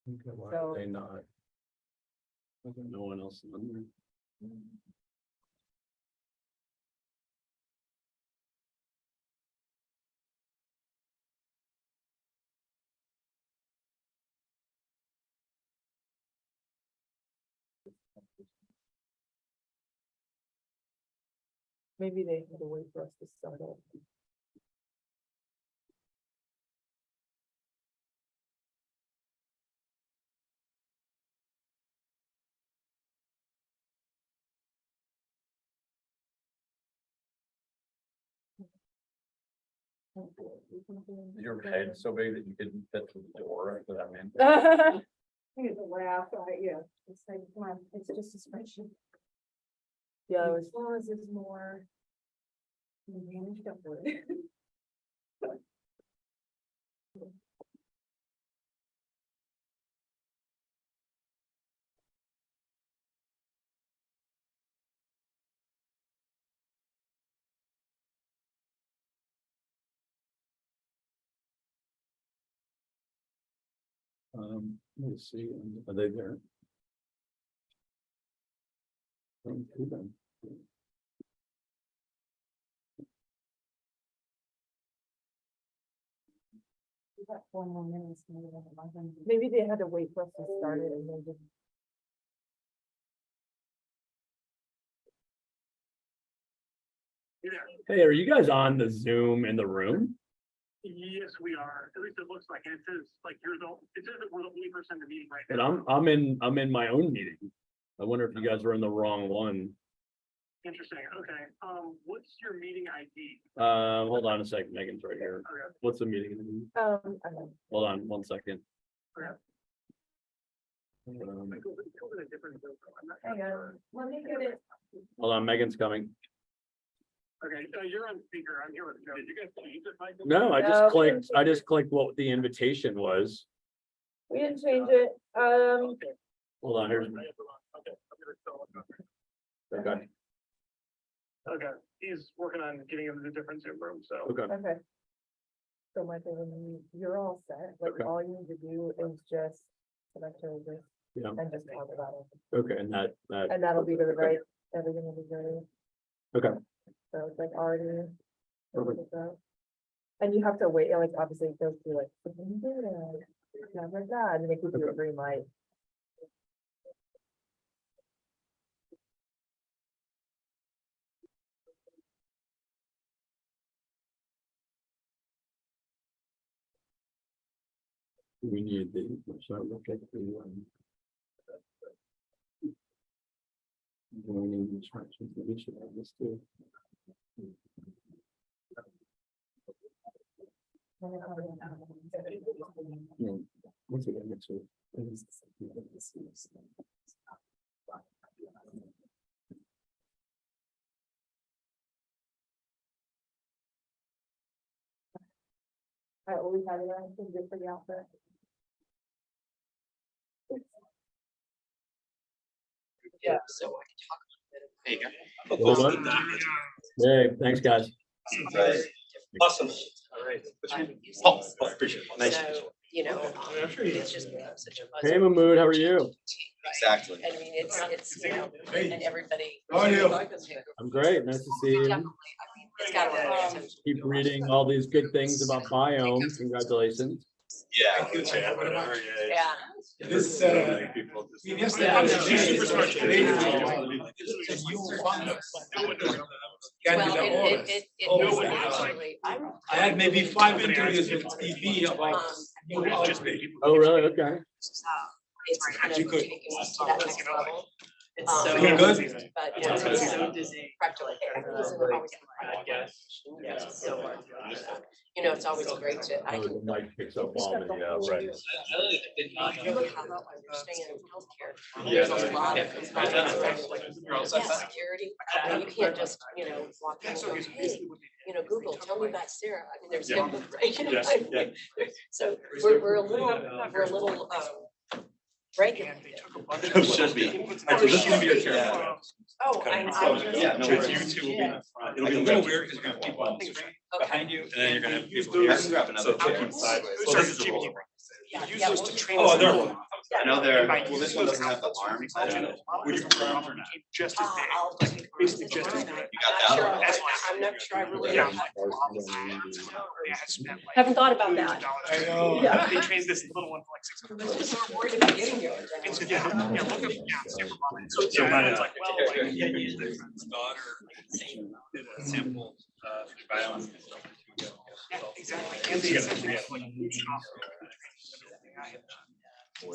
Okay, why So- are they not? No one else in there. Maybe they had to wait for us to start it. Your head so big that you couldn't fit through the door, but I mean. He's a laugh, yeah, it's like, come on, it's just a spreadsheet. Yeah, as long as it's more. Managed upward. Let's see, are they there? Don't see them. We got 4 more minutes. Maybe they had to wait for us to start it and they just. Hey, are you guys on the Zoom in the room? Yes, we are. At least it looks like, and it says like you're the, it says that we're the only person in the meeting right But now. I'm in my own meeting. I wonder if you guys were in the wrong one. Interesting. Okay. What's your meeting ID? Hold on a second, Megan's right here. Okay. What's the meeting? I don't know. Hold on 1 second. Okay. Um, It goes in a different zone. I'm not Hang sure. on, let me get it. Hold on, Megan's coming. Okay, you're on speaker. I'm here with Joe. Did you guys change it, Michael? No, I No, just we clicked, didn't I just clicked what the invitation was. We didn't change it, Okay. Hold on, here's, Okay. I'm gonna tell him. okay, Okay. He's working on getting into a different Zoom room, so. okay, okay. So Michael, you're all set, like Okay. all you need to do is just select over yeah, and just talk about it. okay, and that. And that'll be to the Okay. right, everything will be ready. Okay. So it's like already. Perfect. And you have to wait, like, obviously it goes through like. Stuff like that, and they give you a green light. We need the, so look at the. Joining instructions, we should have this too. Yeah, once again, it's I always have it on, good for the outfit. Yeah, so I can talk a little bit. There you Hold on. Hey, thanks, guys. Awesome. All right. Oh, appreciate it. Nice. So, you know, it's just become such a buzz. Hey, Mahmood, how are you? Exactly. I mean, it's, you know, and everybody. How are you? I'm great, nice to see you. Definitely, I mean, it's got a lot of attention. Keep reading all these good things about biome. Congratulations. Yeah. Yeah. This, I mean, yesterday, I was super smart today. It's a new fund. Can't Well, be the order. it Oh, is actually, I'm. I had maybe 5 interviews with TV about new outbreak. Oh, really? Okay. It's kind of You could. taking us to that next level. It's so You're good? But Yeah, it's yeah, so dizzy. practically, everything's always gonna be it's so hard. You know, it's always great to, I Oh, can. the mic picks up all the, right. If you look how I understand healthcare, Yeah. there's a lot of compliance, security, I mean, you can't just, you know, walk in and go, hey, you know, Google, tell me about Sarah, I mean, there's. Yeah. Right, you know, Yes, I mean, so we're a little, regulated. Should be. So this is gonna be your chair. Oh, I just. Yeah, no So worries. you two will be, It'll like be a a little little weird because you're gonna have people on the screen Okay. behind you. And then you're gonna have Use people here. those- Grab another so chair. sideways. Yeah, Use yeah, those to we'll- train. Oh, us. they're. I know they're, well, this one doesn't have the arm. Would you prefer just as big? I'll Like, basically just as big. You got that one? That's why. I'm not sure I really Yeah. know. Yeah, I spent like Haven't thought about that. I know. Yeah, they trained this little one for like $600. Just sort of worried about getting there. It's, yeah, look up, yeah, super common. So, So yeah, my, it's like, well, like, daughter did a sample, biome. yeah, exactly. And they essentially have like a huge hospital. I have done.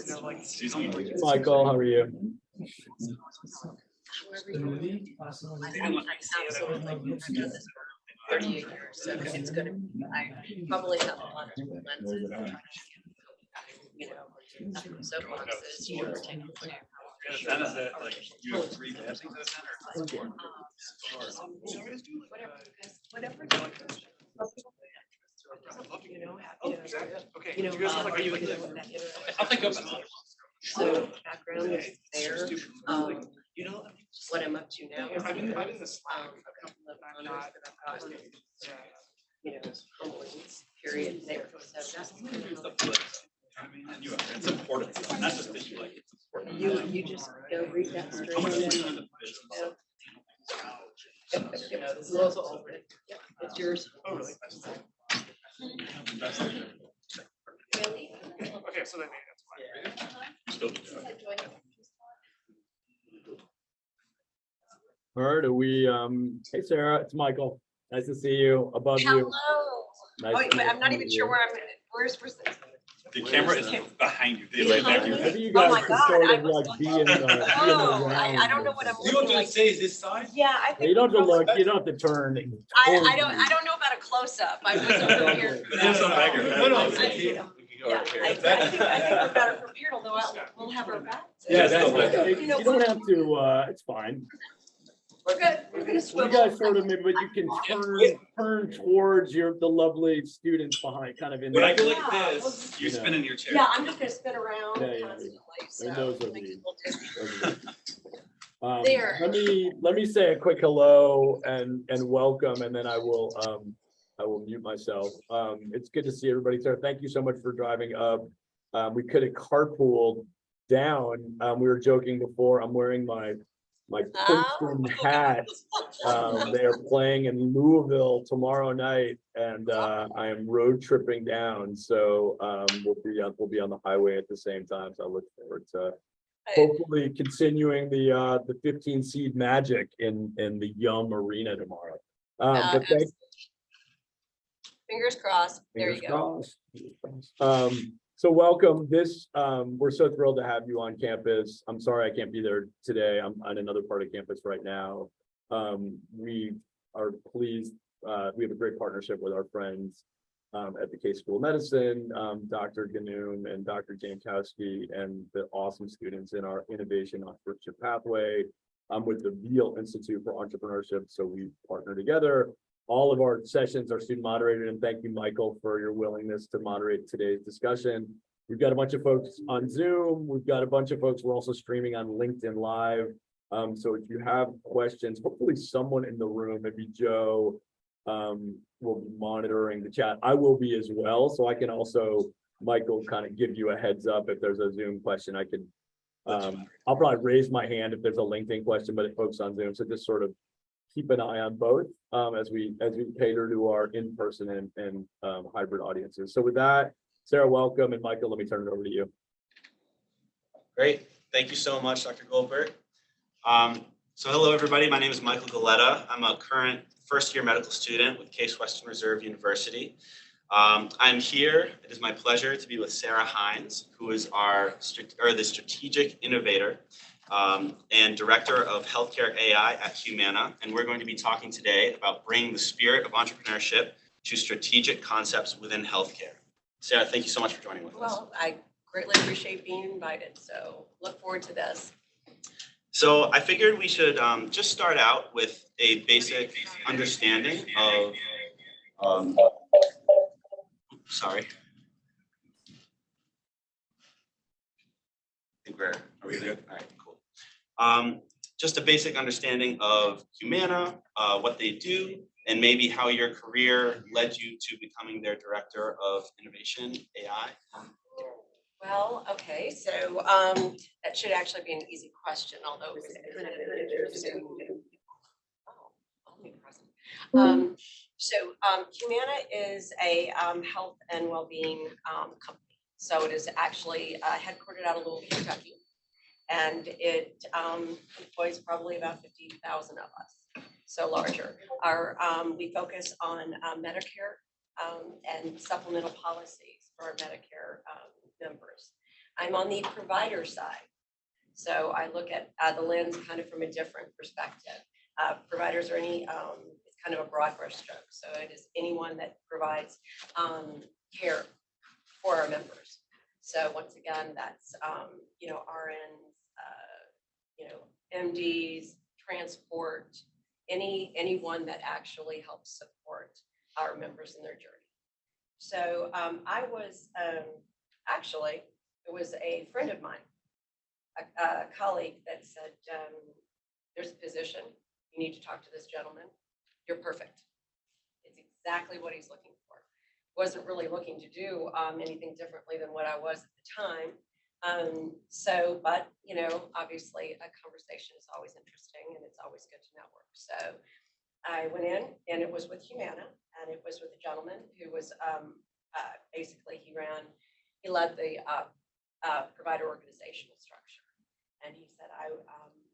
So like, She's on. Michael, how are you? Absolutely. I've done this for 38 years, so it's gonna, I probably have a lot of lenses. You know, soapboxes, you know, taking Benefit, like, you have 3 dancing at a center. whatever. You know, oh, exactly. Okay. you know, Do you guys have, like, are you like, I'll think of it. so background is there. You know, what I'm up to now. is I'm in this a couple of honors that I've gotten, you know, humblings, period there. So that's It's important, not just that you like, it's important. you just go read that straight. How much is in the It's yours. oh, really? Okay, so then that's fine. All right, are we, hey Sarah, it's Michael. Nice to see you, above you. Hello. Nice Oh, to but meet I'm not even sure you. where I'm, where's the? The camera is behind you. They lay back. Maybe you Oh guys my can God, sort I of was like be in the. Oh, I don't know what I'm looking like. say this side? Yeah, I You think. don't have to probably- look, you don't have to turn. I towards don't you. know about a close-up. I was over here. That's not bigger. No, no, Yeah, I think we're better from here, although we'll have our backs. Yeah, that's that's, You know, you don't have to, it's fine. We're good. We're gonna You swivel. guys sort of, maybe, but you can turn towards the lovely students behind, kind of in. When I go there. like Yeah, this, you you know. spin in your chair. Yeah, I'm just gonna spin around Yeah, yeah, constantly, so. And those are make the- it a little different. There. Let me say a quick hello and welcome, and then I will mute myself. It's good to see everybody. Sarah, thank you so much for driving up. We could have carpooled down. We were joking before. I'm wearing my Princeton hat. They are playing in Louisville tomorrow night, and I am road tripping down. So we'll be on the highway at the same time. So I look forward to hopefully continuing the 15 seed magic in the Yum Arena tomorrow. But thank Fingers crossed. There you Fingers go. crossed. Fingers crossed. So welcome. We're so thrilled to have you on campus. I'm sorry I can't be there today. I'm on another part of campus right now. We are pleased. We have a great partnership with our friends at the Case School of Medicine, Dr. Ganoon and Dr. Jankowski, and the awesome students in our Innovation Entrepreneurship Pathway. I'm with the Veale Institute for Entrepreneurship, so we partner together. All of our sessions are student moderated, and thank you, Michael, for your willingness to moderate today's discussion. We've got a bunch of folks on Zoom. We've got a bunch of folks. We're also streaming on LinkedIn Live. So if you have questions, hopefully someone in the room, maybe Joe, will be monitoring the chat. I will be as well. So I can also, Michael, kind of give you a heads up if there's a Zoom question. I could, I'll probably raise my hand if there's a LinkedIn question, but it folks on Zoom. So just sort of keep an eye on both as we cater to our in-person and hybrid audiences. So with that, Sarah, welcome, and Michael, let me turn it over to you. Great. Thank you so much, Dr. Goldberg. So hello, everybody. My name is Michael Galetta. I'm a current first-year medical student with Case Western Reserve University. I'm here. It is my pleasure to be with Sara Hines, who is the strategic innovator and director of healthcare AI at Humana. And we're going to be talking today about bringing the spirit of entrepreneurship to strategic concepts within healthcare. Sara, thank you so much for joining with us. Well, I greatly appreciate being invited, so look forward to this. So I figured we should just start out with a basic understanding of, sorry. I think are we good? All right, cool. Just a basic understanding of Humana, what they do, and maybe how your career led you to becoming their director of innovation AI. Well, okay, so that should actually be an easy question, although it's kind of an interesting. Oh, omnipresent. Humana is a health and well-being company. So it is actually headquartered out of Louisville, Kentucky, and it employs probably about 50,000 of us, so larger. We focus on Medicare and supplemental policies for our Medicare members. I'm on the provider side, so I look at the lens kind of from a different perspective. Providers are it's kind of a broad brush stroke, so it is anyone that provides care for our members. So once again, that's RNs, MDs, transport, anyone that actually helps support our members in their journey. So I was actually, it was a friend of mine, a colleague that said, there's a position, you need to talk to this gentleman, you're perfect. It's exactly what he's looking for. Wasn't really looking to do anything differently than what I was at the time. But obviously a conversation is always interesting and it's always good to network. So I went in and it was with Humana, and it was with a gentleman who was basically he led the provider organizational structure. And he said, I'm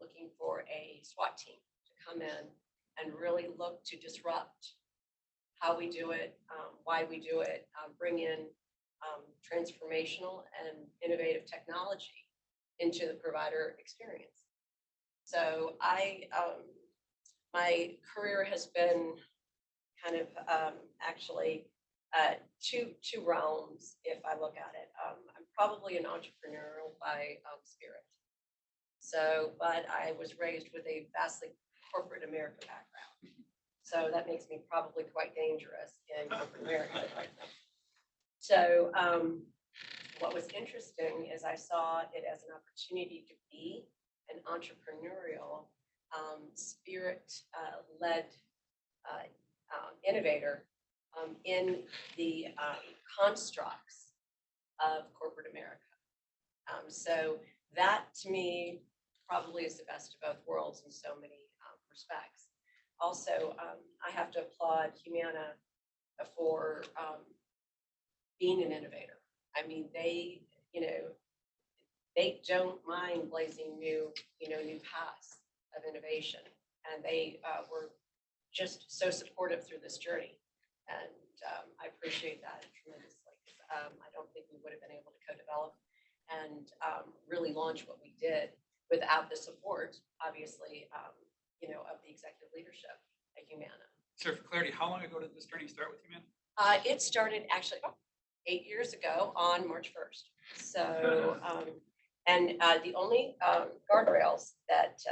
looking for a SWAT team to come in and really look to disrupt how we do it, why we do it, bring in transformational and innovative technology into the provider experience. So my career has been kind of actually two realms, if I look at it. I'm probably an entrepreneurial by spirit. So, but I was raised with a vastly corporate America background. So that makes me probably quite dangerous in corporate America. So what was interesting is I saw it as an opportunity to be an entrepreneurial, spirit-led innovator in the constructs of corporate America. So that to me probably is the best of both worlds in so many respects. Also, I have to applaud Humana for being an innovator. I mean, they don't mind blazing new paths of innovation, and they were just so supportive through this journey. And I appreciate that tremendously. I don't think we would have been able to co-develop and really launch what we did without the support, obviously, of the executive leadership at Humana. So for clarity, how long ago did this journey start with Humana? It started actually 8 years ago on March 1st. So, and the only guardrails that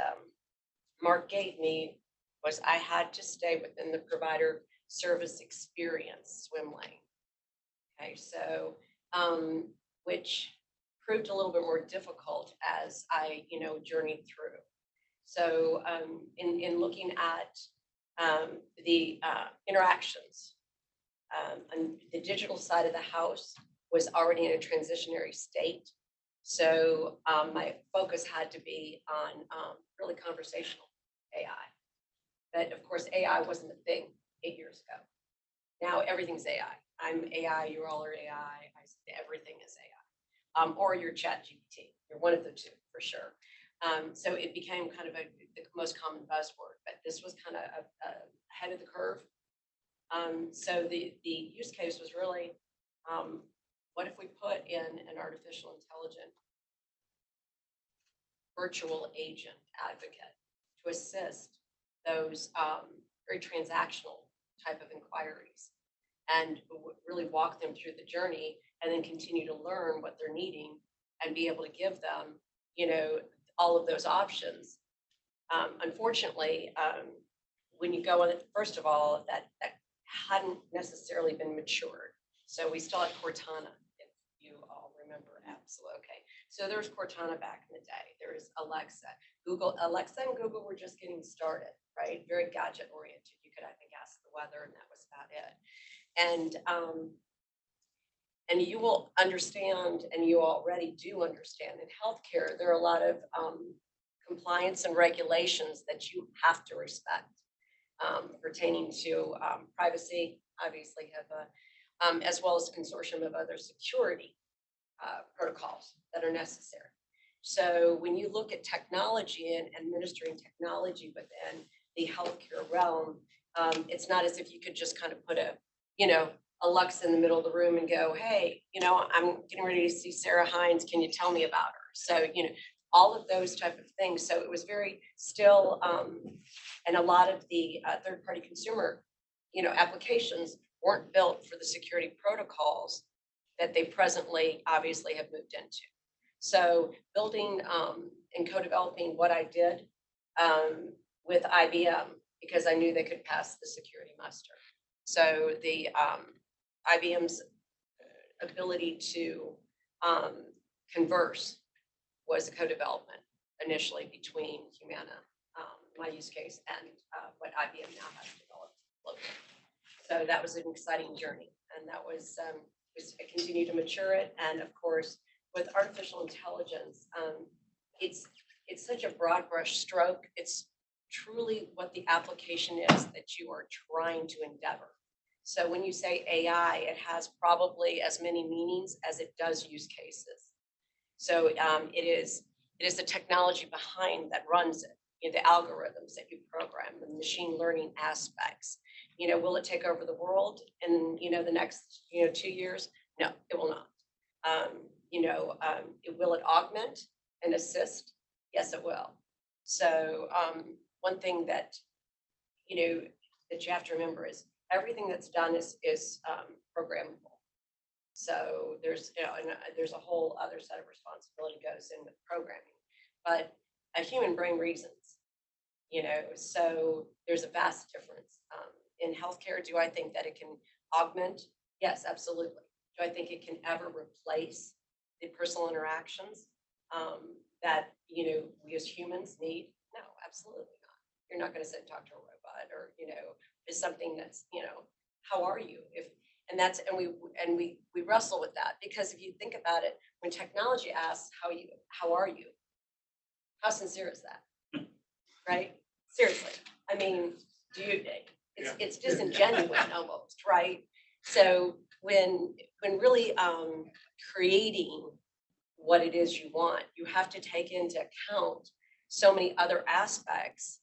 Mark gave me was I had to stay within the provider service experience swim lane. Okay, so which proved a little bit more difficult as I journeyed through. So in looking at the interactions, and the digital side of the house was already in a transitionary state. So my focus had to be on really conversational AI. But of course, AI wasn't a thing 8 years ago. Now everything's AI. I'm AI, you all are AI, everything is AI. Or you're ChatGPT, you're one of the two for sure. So it became kind of the most common buzzword, but this was kind of ahead of the curve. So the use case was really, what if we put in an artificial intelligent virtual agent advocate to assist those very transactional type of inquiries and really walk them through the journey and then continue to learn what they're needing and be able to give them, all of those options. Unfortunately, when you go on it, first of all, that hadn't necessarily been matured. So we still had Cortana, if you all remember, absolutely. Okay. So there was Cortana back in the day. There was Alexa. Alexa and Google were just getting started, right? Very gadget oriented. You could, I think, ask the weather and that was about it. And And you will understand, and you already do understand in healthcare, there are a lot of compliance and regulations that you have to respect pertaining to privacy, obviously HIPAA, as well as a consortium of other security protocols that are necessary. So when you look at technology and administering technology within the healthcare realm, it's not as if you could just kind of put a Lux in the middle of the room and go, hey, I'm getting ready to see Sara Hines. Can you tell me about her? So, all of those type of things. So it was very still, and a lot of the third-party consumer, applications weren't built for the security protocols that they presently obviously have moved into. So building and co-developing what I did with IBM, because I knew they could pass the security muster. So the IBM's ability to converse was a co-development initially between Humana, my use case, and what IBM now has developed locally. So that was an exciting journey, and that was I continue to mature it. And of course, with artificial intelligence, it's such a broad brush stroke. It's truly what the application is that you are trying to endeavor. So when you say AI, it has probably as many meanings as it does use cases. So it is the technology behind that runs it, the algorithms that you program, the machine learning aspects. Will it take over the world in the next 2 years? No, it will not. Will it augment and assist? Yes, it will. So one thing that that you have to remember is everything that's done is programmable. So there's there's a whole other set of responsibility goes in with programming, but a human brain reasons. So there's a vast difference. In healthcare, do I think that it can augment? Yes, absolutely. Do I think it can ever replace the personal interactions that we as humans need? No, absolutely not. You're not going to sit and talk to a robot, or is something that's how are you? And we wrestle with that, because if you think about it, when technology asks how are you, how sincere is that? Right? Seriously. I mean, it's disingenuous almost, right? So when really creating what it is you want, you have to take into account so many other aspects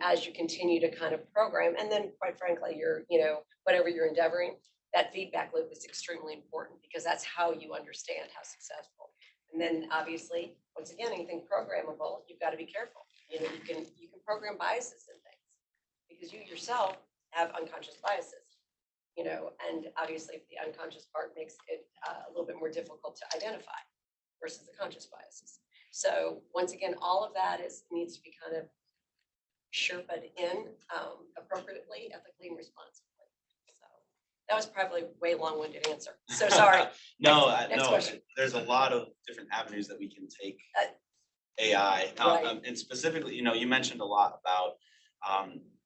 as you continue to kind of program. And then quite frankly, whatever you're endeavoring, that feedback loop is extremely important, because that's how you understand how successful. And then obviously, once again, anything programmable, you've got to be careful. You can program biases in things, because you yourself have unconscious biases. And obviously the unconscious part makes it a little bit more difficult to identify versus the conscious biases. So once again, all of that needs to be kind of sherped in appropriately, ethically, and responsibly. So that was probably a way long-winded answer. So sorry. Next question. There's a lot of different avenues that we can take AI. Right. And specifically, you mentioned a lot about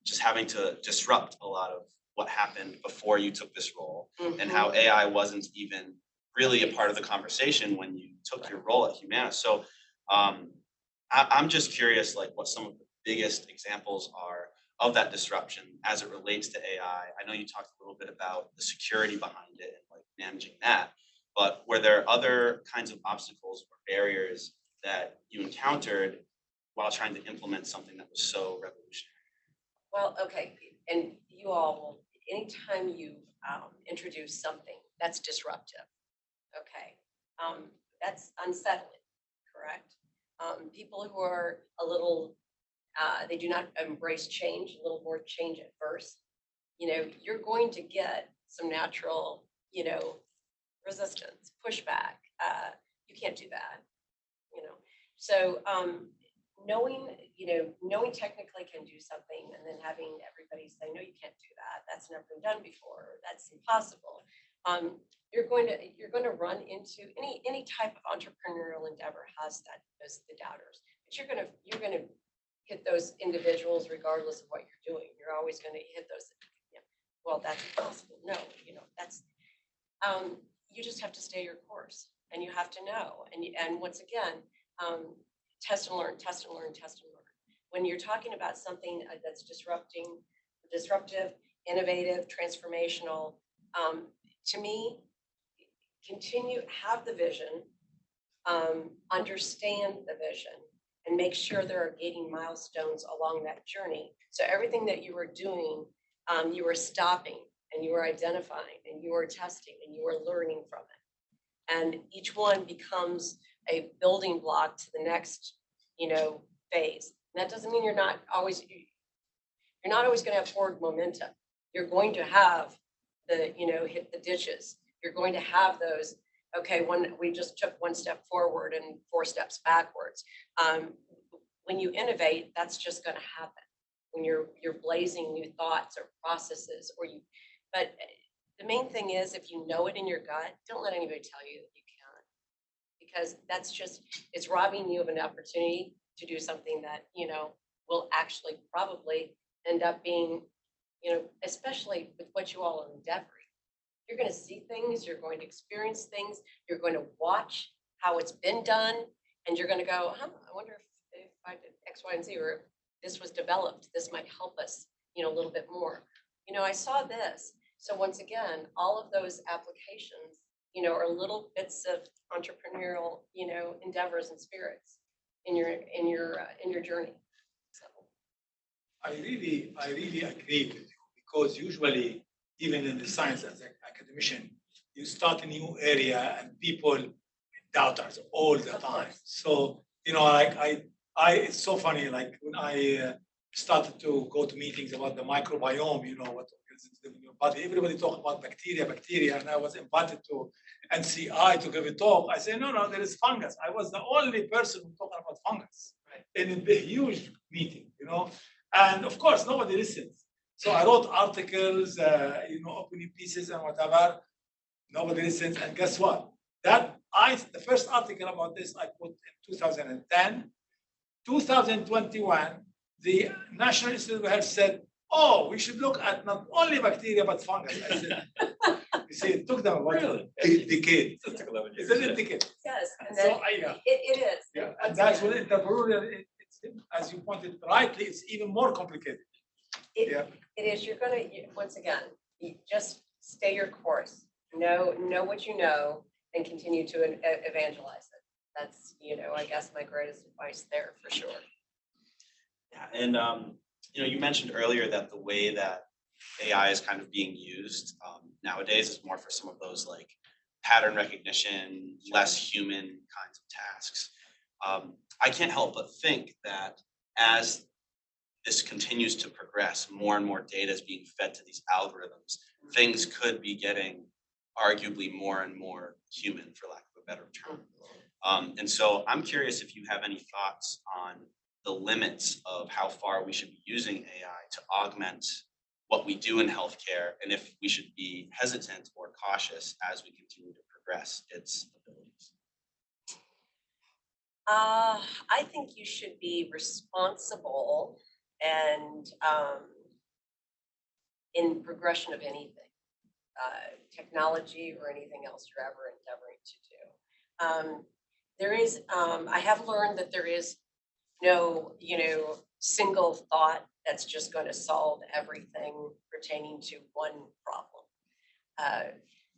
just having to disrupt a lot of what happened before you took this role, and how AI wasn't even really a part of the conversation when you took your role at Humana. So I'm just curious, like, what some of the biggest examples are of that disruption as it relates to AI. I know you talked a little bit about the security behind it and like managing that, but were there other kinds of obstacles or barriers that you encountered while trying to implement something that was so revolutionary? Well, okay, and you all, anytime you introduce something that's disruptive, okay, that's unsettling, correct? People who are a little, they do not embrace change, a little more change at first, you're going to get some natural, resistance, pushback. You can't do that, So knowing technically can do something, and then having everybody say, no, you can't do that. That's never been done before. That's impossible. You're going to run into any type of entrepreneurial endeavor has the doubters, but you're going to hit those individuals regardless of what you're doing. You're always going to hit those. Well, that's impossible. No, that's. you just have to stay your course, and you have to know. And once again, test and learn, test and learn, test and learn. When you're talking about something that's disruptive, innovative, transformational, to me, have the vision, understand the vision, and make sure there are gating milestones along that journey. So everything that you were doing, you were stopping, and you were identifying, and you were testing, and you were learning from it. And each one becomes a building block to the next, phase. And that doesn't mean you're not always going to have forward momentum. You're going to have the, hit the ditches. You're going to have those, okay, we just took one step forward and 4 steps backwards. When you innovate, that's just going to happen. When you're blazing new thoughts or processes, but the main thing is, if you know it in your gut, don't let anybody tell you that you can't, because it's robbing you of an opportunity to do something that, will actually probably end up being, especially with what you all are endeavoring. You're going to see things, you're going to experience things, you're going to watch how it's been done, and you're going to go, I wonder if I did X, Y, and Z, or this was developed, this might help us, a little bit more. I saw this. So once again, all of those applications, are little bits of entrepreneurial, endeavors and spirits in your journey. So I really agree with you, because usually, even in the science as an academician, you start a new area and people doubt us all the time. So, it's so funny, like when I started to go to meetings about the microbiome, what organisms live in your body, everybody talk about bacteria, and I was invited to NCI to give a talk. I said, no, there is fungus. I was the only person who talking about fungus in a huge meeting, and of course, nobody listens. So I wrote articles, opinion pieces and whatever. Nobody listens. And guess what? The first article about this I put in 2010. 2021, the National Institute of Health said, oh, we should look at not only bacteria, but fungus. I said, you see, it took them about a decade. It took 11 years. It's a decade. yes, and So then it is. Yeah, and that's what entrepreneurial, as you pointed rightly, it's even more complicated. It is. You're going to, once again, you just stay your course. Know what you know, and continue to evangelize it. That's, I guess my greatest advice there for sure. Yeah, and you mentioned earlier that the way that AI is kind of being used nowadays is more for some of those like pattern recognition, less human kinds of tasks. I can't help but think that as this continues to progress, more and more data is being fed to these algorithms, things could be getting arguably more and more human, for lack of a better term. And so I'm curious if you have any thoughts on the limits of how far we should be using AI to augment what we do in healthcare, and if we should be hesitant or cautious as we continue to progress its abilities. I think you should be responsible and in progression of anything, technology or anything else you're ever endeavoring to do. There is, I have learned that there is no, single thought that's just going to solve everything pertaining to one problem.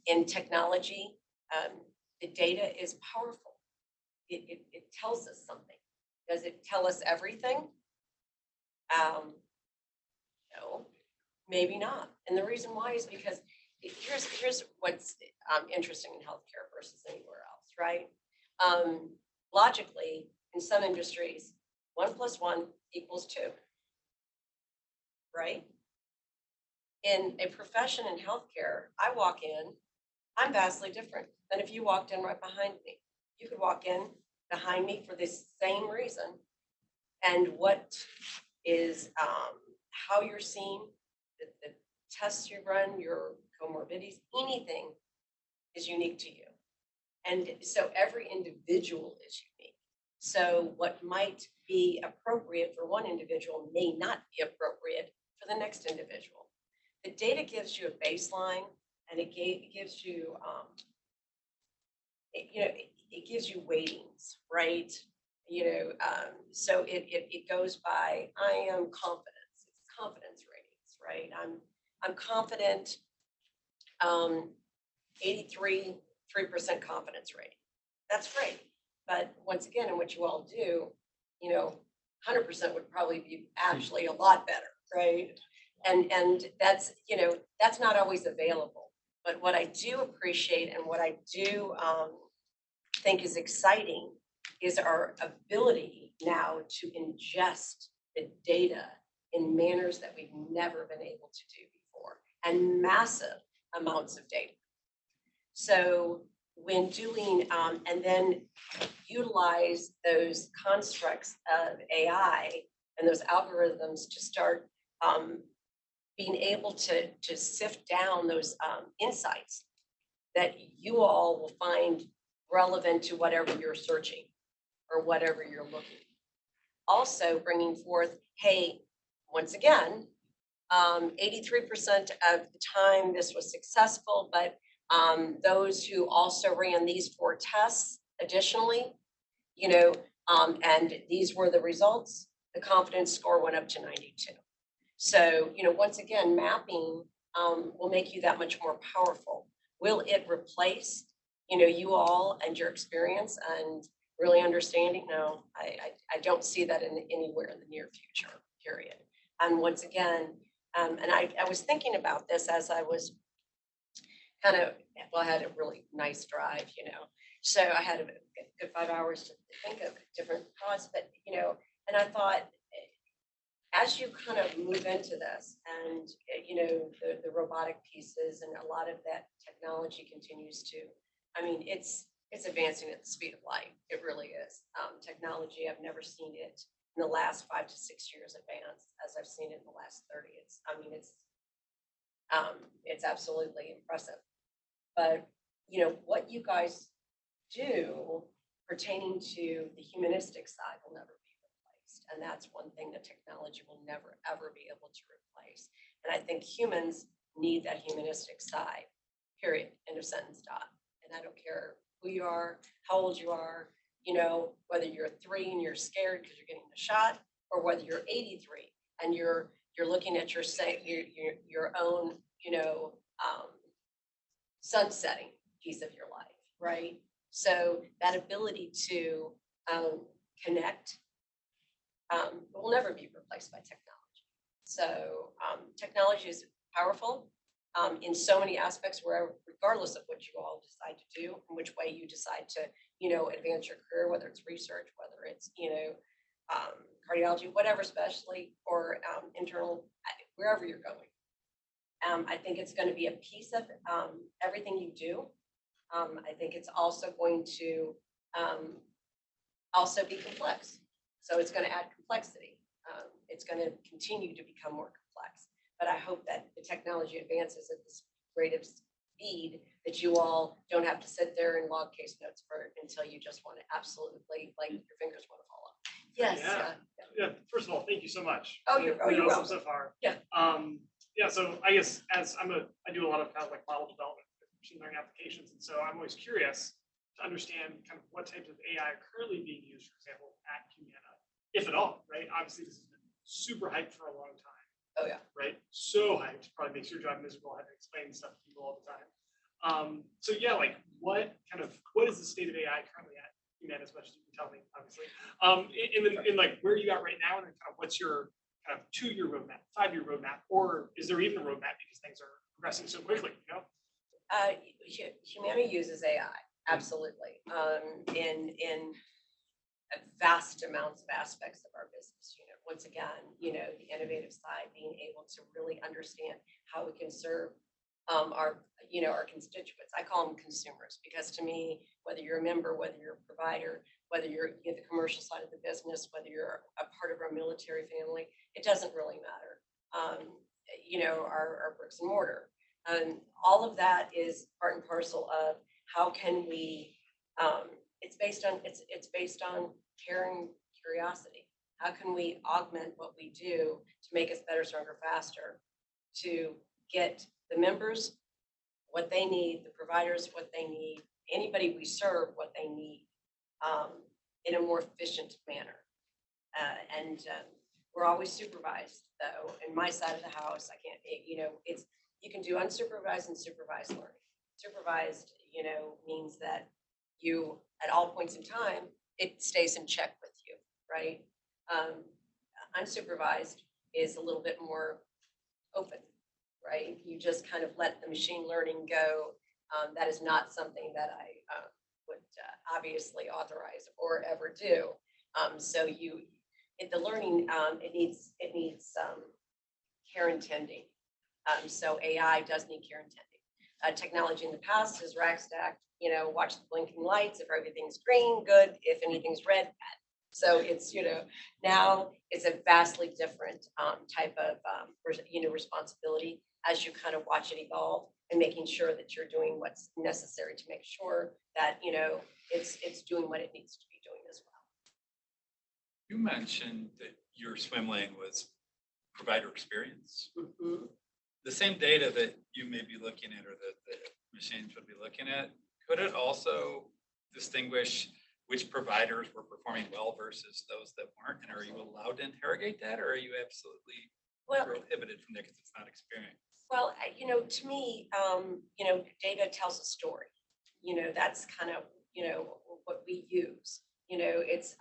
In technology, the data is powerful. It tells us something. Does it tell us everything? No, maybe not. And the reason why is because here's what's interesting in healthcare versus anywhere else, right? Logically, in some industries, 1 + 1 = 2, right? In a profession in healthcare, I walk in, I'm vastly different than if you walked in right behind me. You could walk in behind me for the same reason, and what is how you're seen, the tests you run, your comorbidities, anything is unique to you. And so every individual is unique. So what might be appropriate for one individual may not be appropriate for the next individual. The data gives you a baseline, and it gives you it gives you weightings, right? So it goes by, I am confidence, it's confidence ratings, right? I'm confident, 83, 3% confidence rating. That's great. But once again, in what you all do, 100% would probably be actually a lot better, right? And that's not always available. But what I do appreciate and what I do think is exciting is our ability now to ingest the data in manners that we've never been able to do before, and massive amounts of data. So when doing, and then utilize those constructs of AI and those algorithms to start being able to sift down those insights that you all will find relevant to whatever you're searching or whatever you're looking. Also bringing forth, hey, once again, 83% of the time this was successful, but those who also ran these 4 tests additionally, and these were the results, the confidence score went up to 92. So, once again, mapping will make you that much more powerful. Will it replace, you all and your experience and really understanding? No, I don't see that anywhere in the near future, period. And once again, and I was thinking about this as I was I had a really nice drive, so I had a good 5 hours to think of different thoughts, but, and I thought, as you kind of move into this and, the robotic pieces and a lot of that technology continues to, it's advancing at the speed of light. It really is. Technology, I've never seen it in the last 5 to 6 years advanced as I've seen it in the last 30. It's absolutely impressive. But, what you guys do pertaining to the humanistic side will never be replaced. And that's one thing that technology will never, ever be able to replace. And I think humans need that humanistic side, period, end of sentence, dot. And I don't care who you are, how old you are, whether you're 3 and you're scared because you're getting the shot, or whether you're 83 and you're looking at your own, sunsetting piece of your life, right? So that ability to connect will never be replaced by technology. So technology is powerful in so many aspects, regardless of what you all decide to do and which way you decide to, advance your career, whether it's research, whether it's, cardiology, whatever, especially, or internal, wherever you're going. I think it's going to be a piece of everything you do. I think it's also going to also be complex. So it's going to add complexity. It's going to continue to become more complex. But I hope that the technology advances at this rate of speed that you all don't have to sit there and log case notes until you just want to absolutely, like, your fingers want to fall off. Yes. Yeah. First of all, thank you so much. Oh, you're awesome welcome. so far. Yeah. So I guess I do a lot of kind of like model development with machine learning applications, and so I'm always curious to understand kind of what types of AI are currently being used, for example, at Humana, if at all, right? Obviously, this has been super hyped for a long time. Oh yeah. Right. So hyped, probably makes your job miserable having to explain stuff to people all the time. So yeah, like what is the state of AI currently at Humana, as much as you can tell me, obviously. In like where you at right now, and then kind of what's your kind of 2-year roadmap, 5-year roadmap, or is there even a roadmap because things are progressing so quickly, Humana uses AI, absolutely, in vast amounts of aspects of our business. Once again, the innovative side, being able to really understand how we can serve our constituents. I call them consumers because to me, whether you're a member, whether you're a provider, whether you're the commercial side of the business, whether you're a part of our military family, it doesn't really matter. Our bricks and mortar. All of that is part and parcel of how can we, it's based on care and curiosity. How can we augment what we do to make us better, stronger, faster, to get the members what they need, the providers what they need, anybody we serve what they need in a more efficient manner. And we're always supervised, though. In my side of the house, I can't, it's, you can do unsupervised and supervised learning. Supervised, means that you, at all points in time, it stays in check with you, right? Unsupervised is a little bit more open, right? You just kind of let the machine learning go. That is not something that I would obviously authorize or ever do. So the learning, it needs care and tending. So AI does need care and tending. Technology in the past is rack stacked, watch the blinking lights. If everything's green, good. If anything's red, bad. So it's, now it's a vastly different type of, responsibility as you kind of watch it evolve and making sure that you're doing what's necessary to make sure that, it's doing what it needs to be doing as well. You mentioned that your swim lane was provider experience. Mm-hmm. The same data that you may be looking at or that the machines would be looking at, could it also distinguish which providers were performing well versus those that weren't? And are you allowed to interrogate that, or are you absolutely prohibited from that because it's not experience? Well, to me, data tells a story. That's kind of, what we use. It's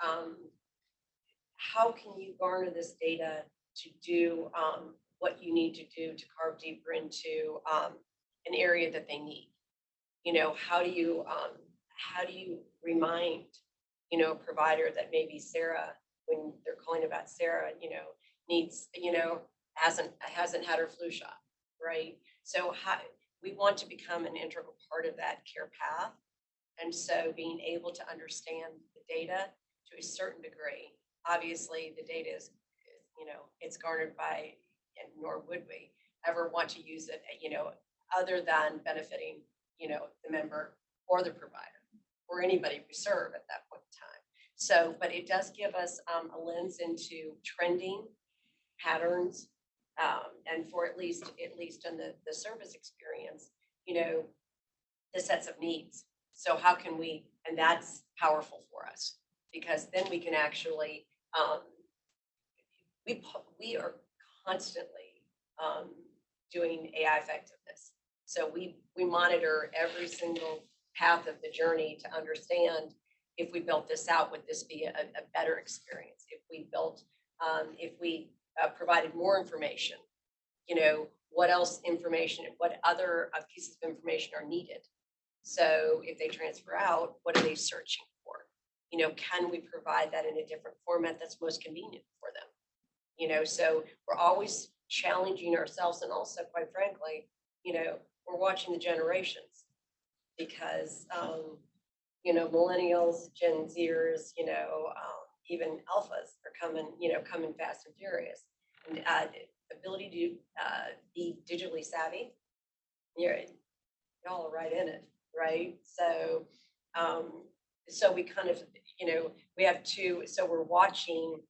how can you garner this data to do what you need to do to carve deeper into an area that they need? How do you remind, a provider that maybe Sarah, when they're calling about Sarah, needs, hasn't had her flu shot, right? So we want to become an integral part of that care path. And so being able to understand the data to a certain degree, obviously the data is, it's garnered by, and nor would we ever want to use it, other than benefiting, the member or the provider or anybody we serve at that point in time. So, but it does give us a lens into trending patterns, and for at least in the service experience, the sets of needs. So how can we, and that's powerful for us because then we can actually, we are constantly doing AI effectiveness. So we monitor every single path of the journey to understand if we built this out, would this be a better experience? If we built, if we provided more information, what else information, what other pieces of information are needed? So if they transfer out, what are they searching for? Can we provide that in a different format that's most convenient for them? So we're always challenging ourselves, and also, quite frankly, we're watching the generations because, millennials, Gen Zers, even alphas are coming fast and furious. And the ability to be digitally savvy, y'all are right in it, right? So, so we kind of, we have to, so we're watching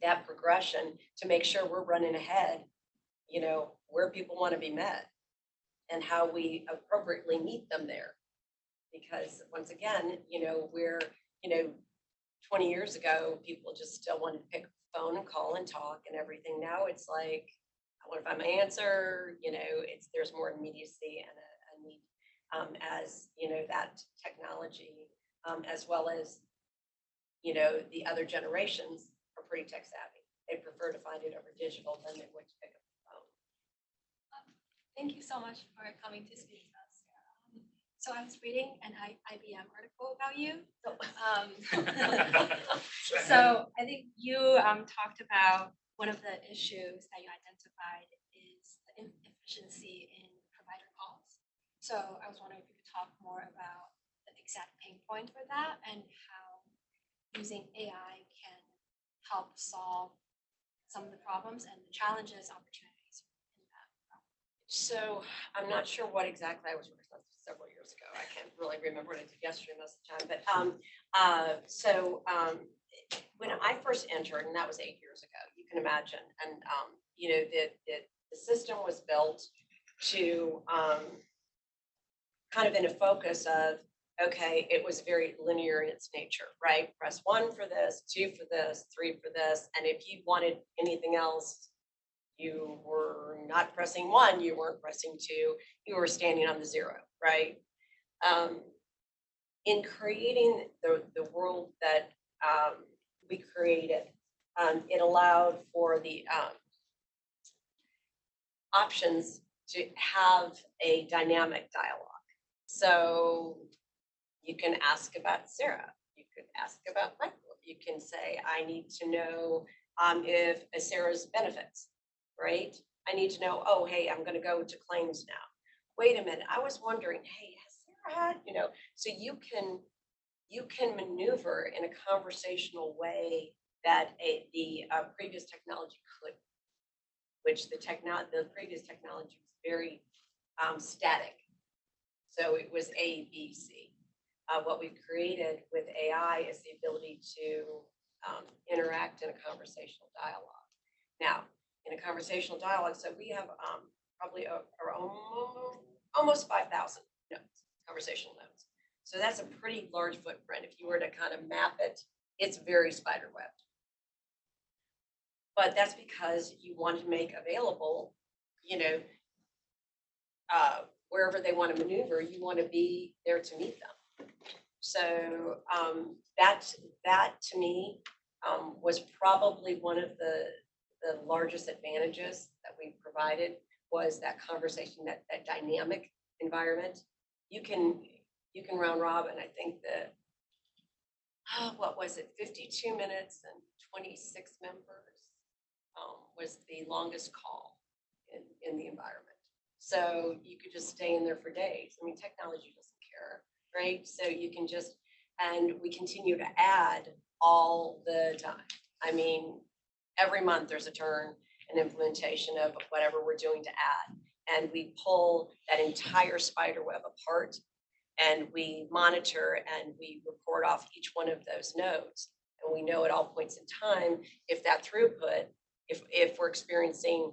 that progression to make sure we're running ahead, where people want to be met and how we appropriately meet them there. Because once again, we're, 20 years ago, people just still wanted to pick up the phone and call and talk and everything. Now it's like, I want to find my answer, there's more immediacy and a need as, that technology, as well as, the other generations are pretty tech savvy. They prefer to find it over digital than they would to pick up the phone. Thank you so much for coming to speak to us. So I was reading an IBM article about you. So I think you talked about one of the issues that you identified is the inefficiency in provider calls. So I was wondering if you could talk more about the exact pain point for that and how using AI can help solve some of the problems and the challenges, opportunities in that. So I'm not sure what exactly I was working on several years ago. I can't really remember what I did yesterday most of the time. But when I first entered, and that was 8 years ago, you can imagine, and the system was built to kind of in a focus of okay, it was very linear in its nature, right? Press 1 for this, 2 for this, 3 for this, and if you wanted anything else, you were not pressing 1, you weren't pressing 2, you were standing on the 0, right? In creating the world that we created, it allowed for the options to have a dynamic dialogue. So you can ask about Sarah, you could ask about Michael, you can say, I need to know if Sarah's benefits, right? I need to know, oh, hey, I'm gonna go to claims now. Wait a minute, I was wondering, hey, has Sarah had, so you can maneuver in a conversational way that the previous technology could, which the previous technology was very static. So it was A, B, C. What we've created with AI is the ability to interact in a conversational dialogue. Now, in a conversational dialogue, so we have probably almost 5,000 notes, conversational notes. So that's a pretty large footprint. If you were to kind of map it, it's very spider webbed. But that's because you want to make available, wherever they want to maneuver, you want to be there to meet them. So that to me was probably one of the largest advantages that we provided, was that conversation, that dynamic environment. You can round robin. I think that what was it, 52 minutes and 26 members was the longest call in the environment. So you could just stay in there for days. I mean, technology doesn't care, right? So you can just, and we continue to add all the time. I mean, every month there's a turn, an implementation of whatever we're doing to add. And we pull that entire spider web apart, and we monitor and we report off each one of those nodes. And we know at all points in time if that throughput, if we're experiencing,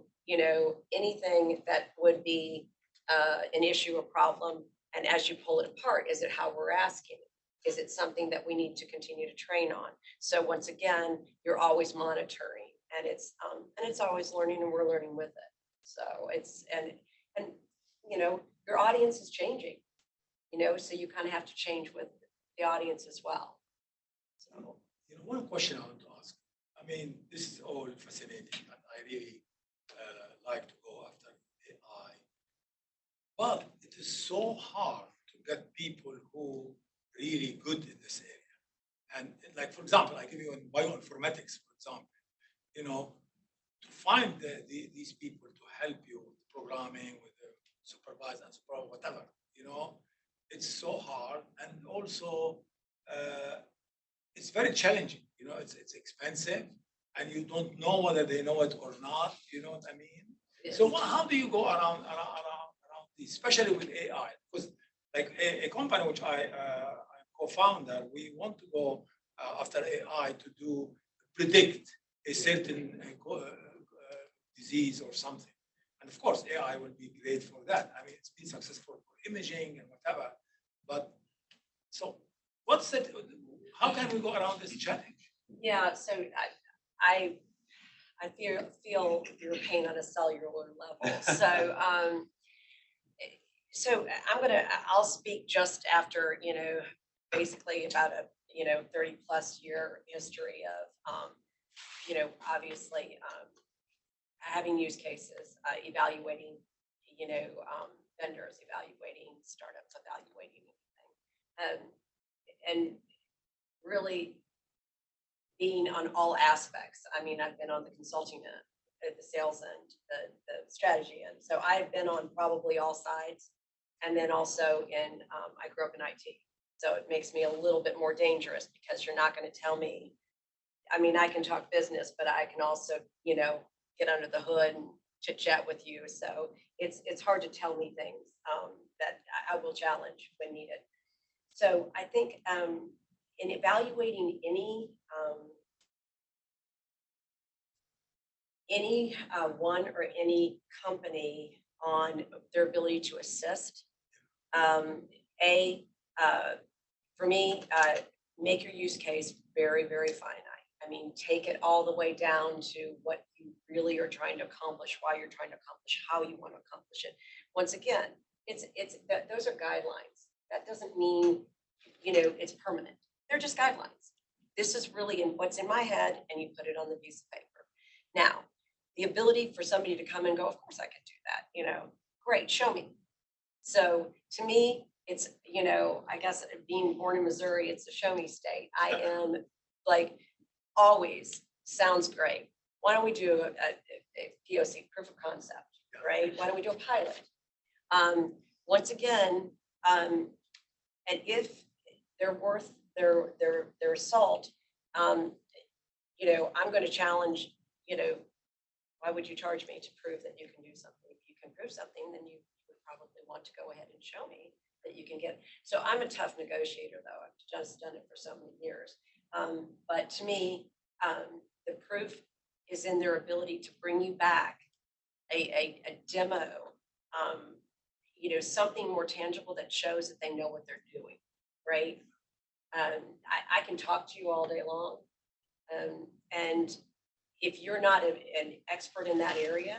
anything that would be an issue, a problem. And as you pull it apart, is it how we're asking? Is it something that we need to continue to train on? So once again, you're always monitoring, and it's always learning, and we're learning with it. So it's, and your audience is changing, so you kind of have to change with the audience as well. So, one question I want to ask. I mean, this is all fascinating, and I really like to go after AI. But it is so hard to get people who really good in this area. And like, for example, I give you in bioinformatics, for example, to find these people to help you with programming, with the supervisor and supervisor, whatever, it's so hard. And also, it's very challenging, it's expensive, and you don't know whether they know it or not, you know what I mean? Yes. So how do you go around this, especially with AI? Because like a company which I'm co-founder, we want to go after AI to predict a certain disease or something. And of course, AI will be great for that. I mean, it's been successful for imaging and whatever. But so what's that? How can we go around this challenge? Yeah, so I feel your pain on a cellular level. So I'll speak just after, basically about a 30 plus year history of obviously having use cases, evaluating vendors, evaluating startups, evaluating anything, and really being on all aspects. I mean, I've been on the consulting end, the sales end, the strategy end. So I've been on probably all sides. And then also I grew up in IT. So it makes me a little bit more dangerous, because you're not going to tell me, I mean, I can talk business, but I can also, get under the hood and chit chat with you. So it's hard to tell me things that I will challenge when needed. So I think in evaluating any one or any company on their ability to assist, for me, make your use case very, very finite. I mean, take it all the way down to what you really are trying to accomplish, why you're trying to accomplish, how you want to accomplish it. Once again, those are guidelines. That doesn't mean, it's permanent. They're just guidelines. This is really what's in my head, and you put it on the piece of paper. Now, the ability for somebody to come and go, of course I can do that, great, show me. So to me, it's, I guess being born in Missouri, it's a show me state. I am like, always sounds great. Why don't we do a POC, proof of concept, right? Why don't we do a pilot? Once again, and if they're worth their salt, I'm going to challenge, why would you charge me to prove that you can do something? If you can prove something, then you would probably want to go ahead and show me that you can get. So I'm a tough negotiator, though. I've just done it for so many years. But to me, the proof is in their ability to bring you back a demo, something more tangible that shows that they know what they're doing, right? I can talk to you all day long. And if you're not an expert in that area,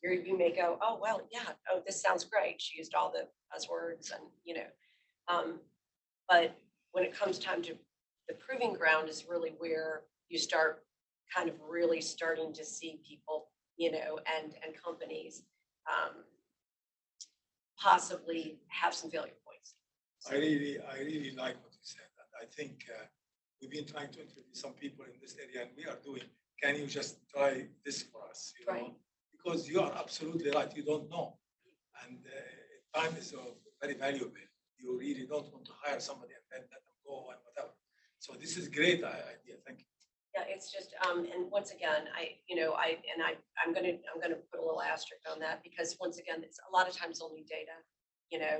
you may go, oh, well, yeah, oh, this sounds great. She used all the buzzwords and, but when it comes time to the proving ground is really where you start kind of really starting to see people, and companies possibly have some failure points. I really like what you said. And I think we've been trying to interview some people in this area, and we are doing, can you just try this for us? Right. Because you are absolutely right. You don't know. And time is very valuable. You really don't want to hire somebody and then let them go and whatever. So this is great idea. Thank you. Yeah, it's just, and once again, I'm gonna put a little asterisk on that because once again, it's a lot of times only data,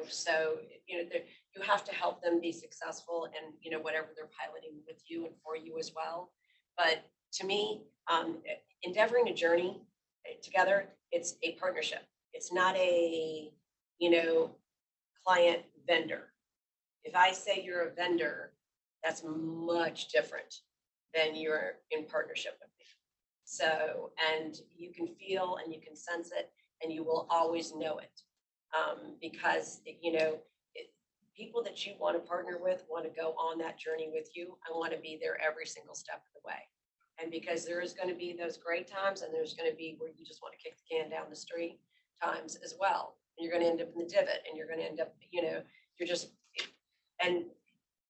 so, you have to help them be successful and, whatever they're piloting with you and for you as well. But to me, endeavoring a journey together, it's a partnership. It's not a, client vendor. If I say you're a vendor, that's much different than you're in partnership with me. So, and you can feel and you can sense it and you will always know it. Because, people that you want to partner with want to go on that journey with you. I want to be there every single step of the way. And because there is going to be those great times and there's going to be where you just want to kick the can down the street times as well. And you're going to end up in the divot and you're going to end up, you're just, and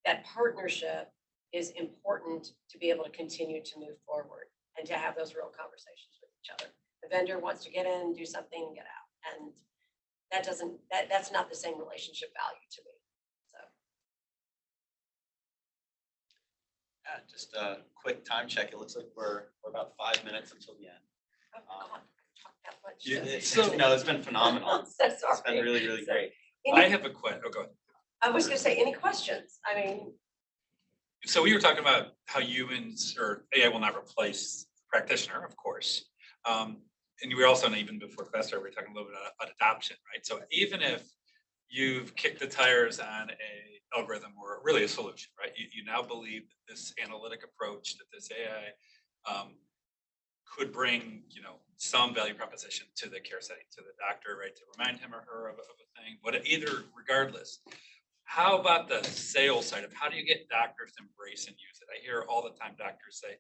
that partnership is important to be able to continue to move forward and to have those real conversations with each other. The vendor wants to get in, do something, and get out. And that's not the same relationship value to me. So. Yeah, just a quick time check. It looks like we're about 5 minutes until the end. Oh, God, I talked that much. It's been phenomenal. I'm so sorry. It's been really, really great. I have a question. Oh, go ahead. I was going to say, any questions? I mean. So we were talking about how humans or AI will not replace the practitioner, of course. And we were also, even before class started, we were talking a little bit about adoption, right? So even if you've kicked the tires on a algorithm or really a solution, right? You now believe that this analytic approach, that this AI could bring, some value proposition to the care setting, to the doctor, right? To remind him or her of a thing, but either regardless. How about the sales side of how do you get doctors to embrace and use it? I hear all the time doctors say,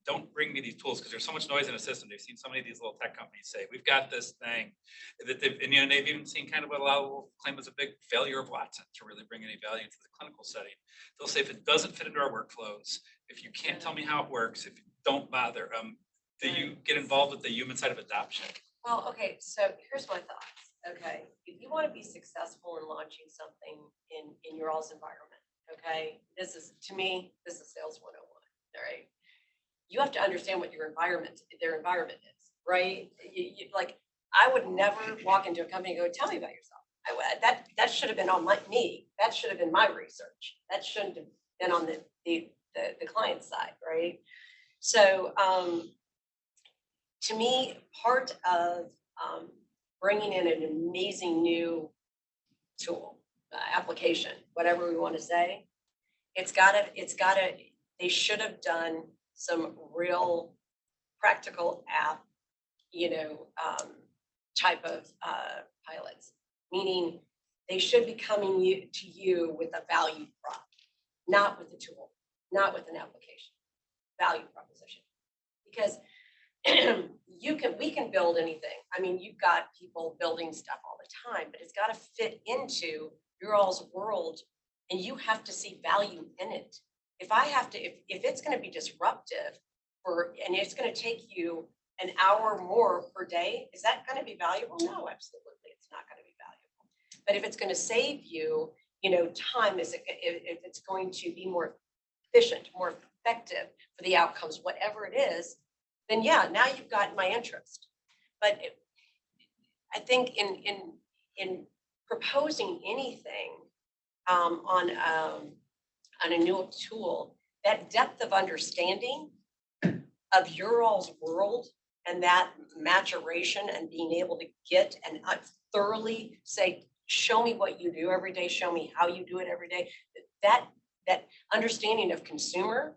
don't bring me these tools because there's so much noise in the system. They've seen so many of these little tech companies say, we've got this thing that they've even seen kind of what a lot of people claim was a big failure of Watson to really bring any value into the clinical setting. They'll say, if it doesn't fit into our workflows, if you can't tell me how it works, if you don't bother, do you get involved with the human side of adoption? Well, okay, so here's my thoughts. Okay, if you want to be successful in launching something in your all's environment, okay, this is sales 101, all right? You have to understand what their environment is, right? Like, I would never walk into a company and go, tell me about yourself. That should have been on me. That should have been my research. That shouldn't have been on the client side, right? So, to me, part of bringing in an amazing new tool, application, whatever we want to say, they should have done some real practical app, type of pilots, meaning they should be coming to you with a value prop, not with a tool, not with an application, value proposition. Because we can build anything. I mean, you've got people building stuff all the time, but it's got to fit into your all's world, and you have to see value in it. If it's going to be disruptive and it's going to take you an hour more per day, is that going to be valuable? No, absolutely, it's not going to be valuable. But if it's going to save you, time, if it's going to be more efficient, more effective for the outcomes, whatever it is, then yeah, now you've got my interest. But I think in proposing anything on a new tool, that depth of understanding of your all's world and that maturation and being able to get and thoroughly say, show me what you do every day, show me how you do it every day. That understanding of consumer,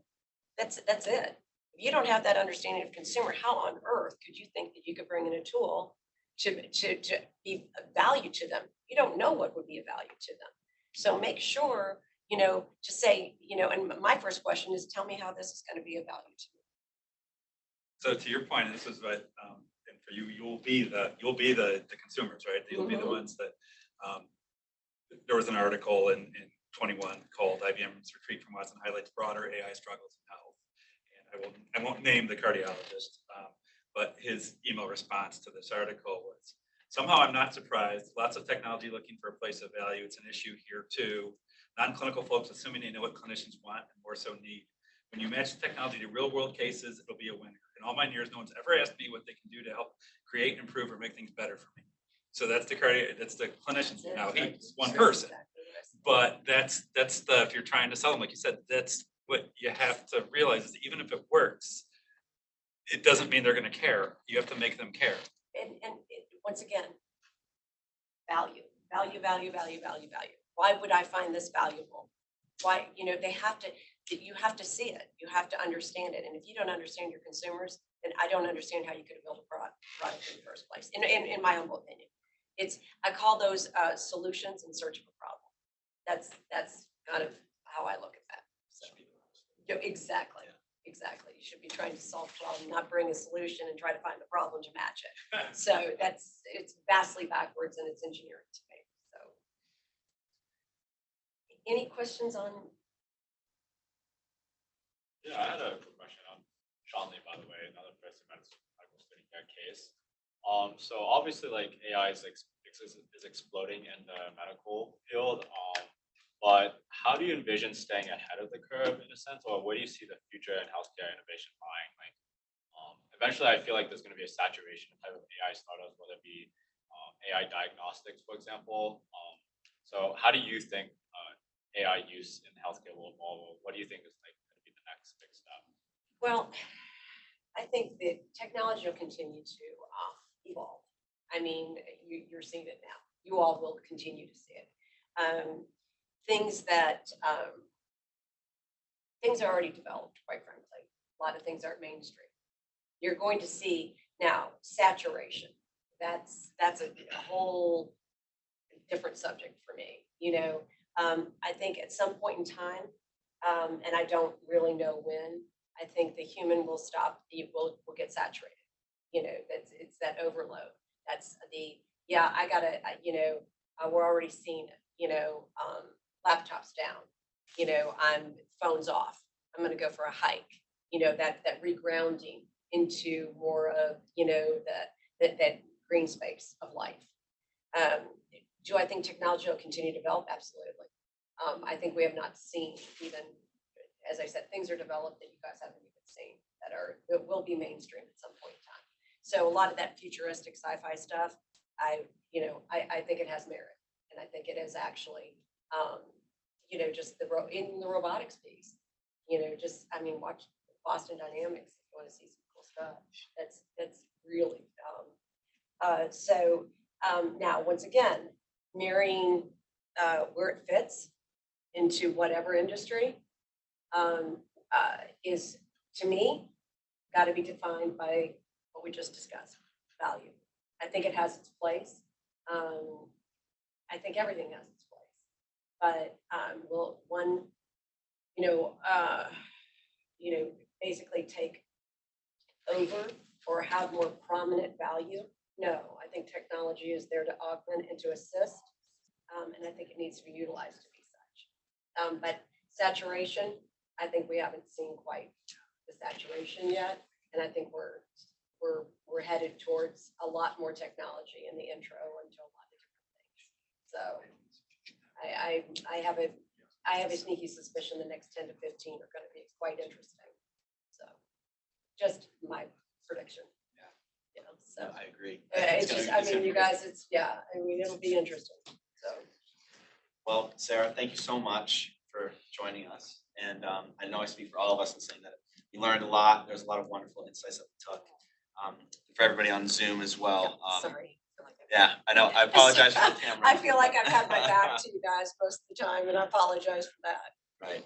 that's it. If you don't have that understanding of consumer, how on earth could you think that you could bring in a tool to be of value to them? You don't know what would be of value to them. So make sure, to say, and my first question is, tell me how this is going to be of value to me. So to your point, this is what, and for you, you'll be the consumers, right? You'll be the ones that, there was an article in 21 called IBM's Retreat from Watson highlights broader AI struggles in health. And I won't name the cardiologist, but his email response to this article was, somehow I'm not surprised. Lots of technology looking for a place of value. It's an issue here too. Non-clinical folks assuming they know what clinicians want and more so need. When you match technology to real world cases, it'll be a winner. In all my years, no one's ever asked me what they can do to help create, improve, or make things better for me. So that's the clinicians. Now he's one person, but that's if you're trying to sell them, like you said, that's what you have to realize is even if it works, it doesn't mean they're going to care. You have to make them care. And once again, value. Why would I find this valuable? Why, you have to see it. You have to understand it. And if you don't understand your consumers, then I don't understand how you could have built a product in the first place, in my humble opinion. I call those solutions in search of a problem. That's kind of how I look at that. So, exactly. You should be trying to solve a problem, not bring a solution and try to find the problem to match it. So it's vastly backwards in its engineering to me. So, any questions on? Yeah, I had a quick question on Sean Lee, by the way, another person that's studying that case. So obviously, like AI is exploding in the medical field. But how do you envision staying ahead of the curve in a sense, or where do you see the future in healthcare innovation lying? Like, eventually, I feel like there's going to be a saturation of type of AI startups, whether it be AI diagnostics, for example. So how do you think AI use in healthcare will evolve? What do you think is like going to be the next big step? Well, I think that technology will continue to evolve. I mean, you're seeing it now. You all will continue to see it. Things are already developed, quite frankly. A lot of things aren't mainstream. You're going to see now saturation. That's a whole different subject for me. I think at some point in time, and I don't really know when, I think the human will stop. Will get saturated. It's that overload. That's we're already seeing it. Laptops down, I'm phones off. I'm going to go for a hike, that regrounding into more of, that green space of life. Do I think technology will continue to develop? Absolutely. I think we have not seen even, as I said, things are developed that you guys haven't even seen that will be mainstream at some point in time. So a lot of that futuristic sci-fi stuff, I think it has merit, and I think it is actually, just in the robotics piece, watch Boston Dynamics if you want to see some cool stuff. That's really now once again, marrying where it fits into whatever industry, is, to me, got to be defined by what we just discussed, value. I think it has its place. I think everything has its place. But will one, basically take over or have more prominent value? No, I think technology is there to augment and to assist. And I think it needs to be utilized to be such. But saturation, I think we haven't seen quite the saturation yet. And I think we're headed towards a lot more technology in the intro into a lot of different things. So I have a sneaky suspicion the next 10 to 15 are going to be quite interesting. So just my prediction. Yeah. So I agree. it's just, I mean, you guys, it'll be interesting. So. Well, Sarah, thank you so much for joining us. And I know I speak for all of us in saying that we learned a lot. There's a lot of wonderful insights that we took. For everybody on Zoom as well. Sorry. Yeah, I know. I apologize for the camera. I feel like I've had my back to you guys most of the time, and I apologize for that. Right.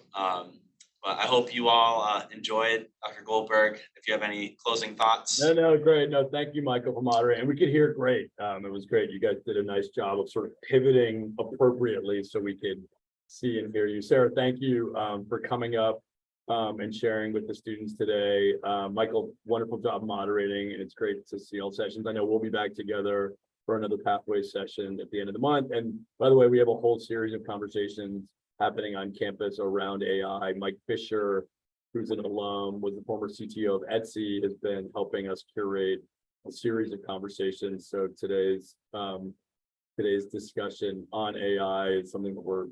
But I hope you all enjoyed Dr. Goldberg. If you have any closing thoughts. No, great. No, thank you, Michael, for moderating. And we could hear great. It was great. You guys did a nice job of sort of pivoting appropriately so we could see and hear you. Sarah, thank you for coming up and sharing with the students today. Michael, wonderful job moderating, and it's great to see all sessions. I know we'll be back together for another pathway session at the end of the month. And by the way, we have a whole series of conversations happening on campus around AI. Mike Fisher, who's an alum, was the former CTO of Etsy, has been helping us curate a series of conversations. So today's discussion on AI is something that we're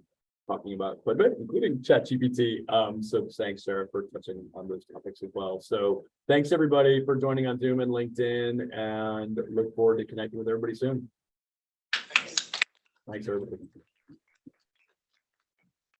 talking about quite a bit, including ChatGPT. So thanks, Sarah, for touching on those topics as well. So thanks everybody for joining on Zoom and LinkedIn, and look forward to connecting with everybody soon. Thanks everybody.